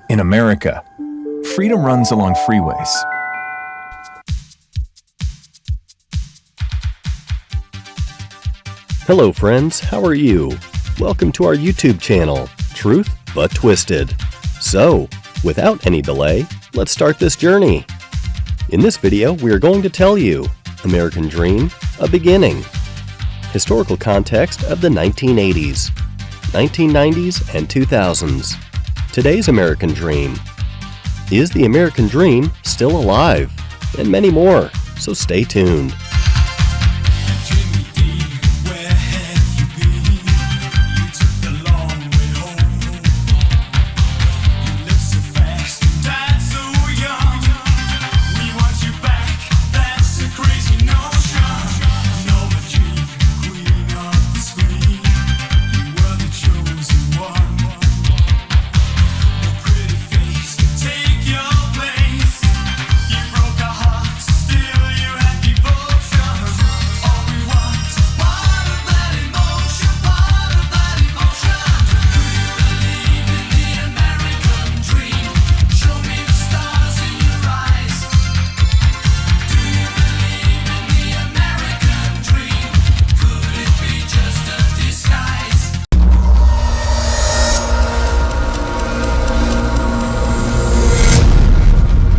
In America, freedom runs along freeways. Hello friends, how are you? Welcome to our YouTube channel, Truth But Twisted. So, without any delay, let's start this journey. In this video, we are going to tell you American Dream, a beginning. Historical context of the 1980s, 1990s, and 2000s. Today's American Dream. Is the American Dream still alive? And many more, so stay tuned.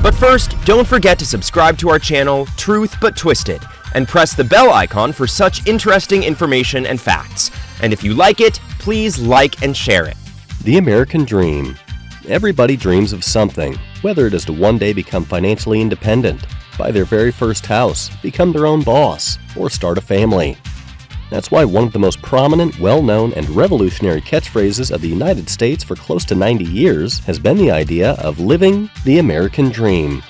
But first, don't forget to subscribe to our channel, Truth But Twisted, and press the bell icon for such interesting information and facts. And if you like it, please like and share it. The American Dream. Everybody dreams of something, whether it is to one day become financially independent, buy their very first house, become their own boss, or start a family. That's why one of the most prominent, well-known, and revolutionary catchphrases of the United States for close to 90 years has been the idea of living the American Dream.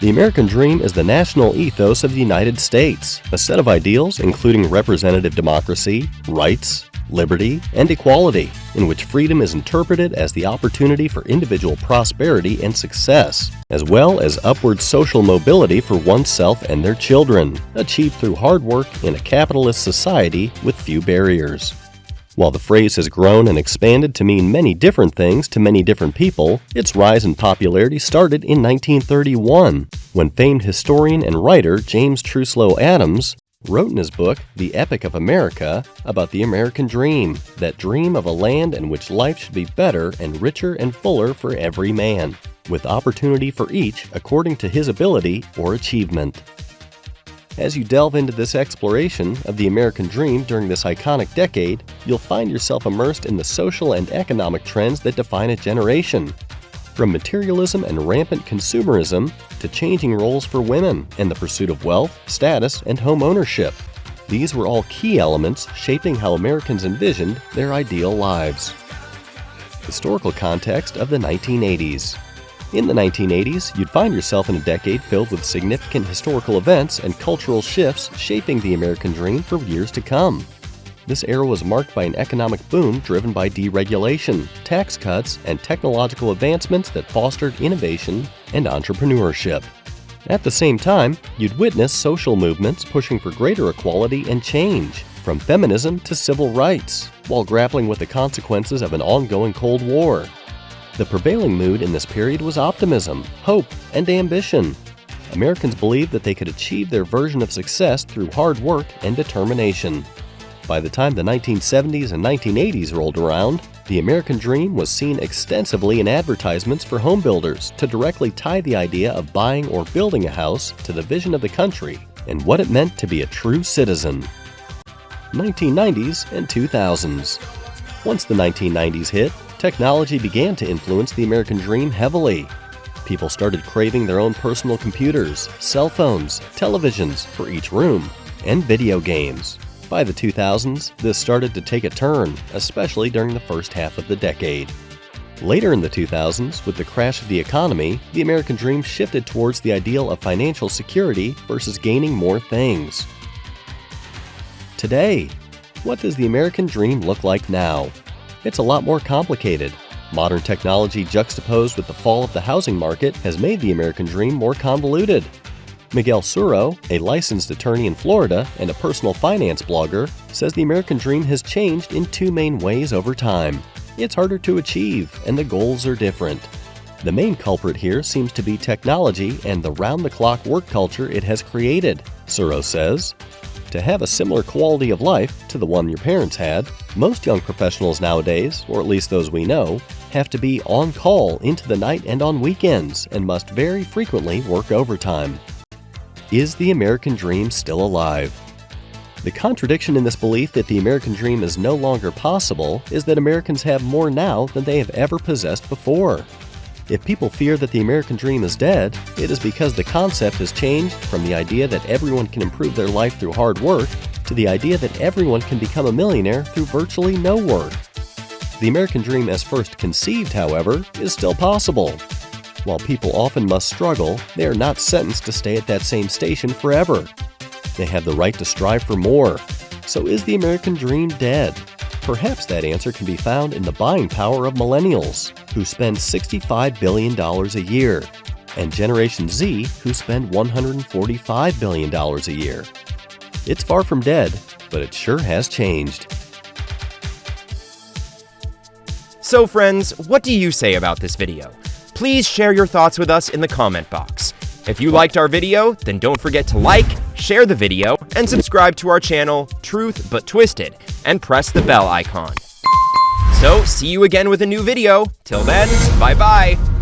The American Dream is the national ethos of the United States, a set of ideals including representative democracy, rights, liberty, and equality, in which freedom is interpreted as the opportunity for individual prosperity and success, as well as upward social mobility for oneself and their children, achieved through hard work in a capitalist society with few barriers. While the phrase has grown and expanded to mean many different things to many different people, its rise in popularity started in 1931, when famed historian and writer James Truslow Adams wrote in his book, The Epic of America, about the American dream, that dream of a land in which life should be better and richer and fuller for every man, with opportunity for each according to his ability or achievement. As you delve into this exploration of the American dream during this iconic decade, you'll find yourself immersed in the social and economic trends that define a generation. From materialism and rampant consumerism to changing roles for women and the pursuit of wealth, status, and home ownership. These were all key elements shaping how Americans envisioned their ideal lives. Historical context of the 1980s. In the 1980s, you'd find yourself in a decade filled with significant historical events and cultural shifts shaping the American dream for years to come. This era was marked by an economic boom driven by deregulation, tax cuts, and technological advancements that fostered innovation and entrepreneurship. At the same time, you'd witness social movements pushing for greater equality and change, from feminism to civil rights, while grappling with the consequences of an ongoing Cold War. The prevailing mood in this period was optimism, hope, and ambition. Americans believed that they could achieve their version of success through hard work and determination. By the time the 1970s and 1980s rolled around, the American dream was seen extensively in advertisements for home builders to directly tie the idea of buying or building a house to the vision of the country and what it meant to be a true citizen. 1990s and 2000s. Once the 1990s hit, technology began to influence the American dream heavily. People started craving their own personal computers, cell phones, televisions for each room, and video games. By the 2000s, this started to take a turn, especially during the first half of the decade. Later in the 2000s, with the crash of the economy, the American dream shifted towards the ideal of financial security versus gaining more things. Today, what does the American dream look like now? It's a lot more complicated. Modern technology juxtaposed with the fall of the housing market has made the American dream more convoluted. Miguel Suro, a licensed attorney in Florida and a personal finance blogger, says the American dream has changed in two main ways over time. It's harder to achieve, and the goals are different. The main culprit here seems to be technology and the round-the-clock work culture it has created, Suro says. To have a similar quality of life to the one your parents had, most young professionals nowadays, or at least those we know, have to be on call into the night and on weekends and must very frequently work overtime. Is the American dream still alive? The contradiction in this belief that the American dream is no longer possible is that Americans have more now than they have ever possessed before. If people fear that the American dream is dead, it is because the concept has changed from the idea that everyone can improve their life through hard work to the idea that everyone can become a millionaire through virtually no work. The American dream as first conceived, however, is still possible. While people often must struggle, they are not sentenced to stay at that same station forever. They have the right to strive for more. So is the American dream dead? Perhaps that answer can be found in the buying power of millennials, who spend $65 billion a year, and Generation Z, who spend $145 billion a year. It's far from dead, but it sure has changed. So friends, what do you say about this video? Please share your thoughts with us in the comment box. If you liked our video, then don't forget to like, share the video, and subscribe to our channel, Truth But Twisted, and press the bell icon. So, see you again with a new video. Till then, bye-bye!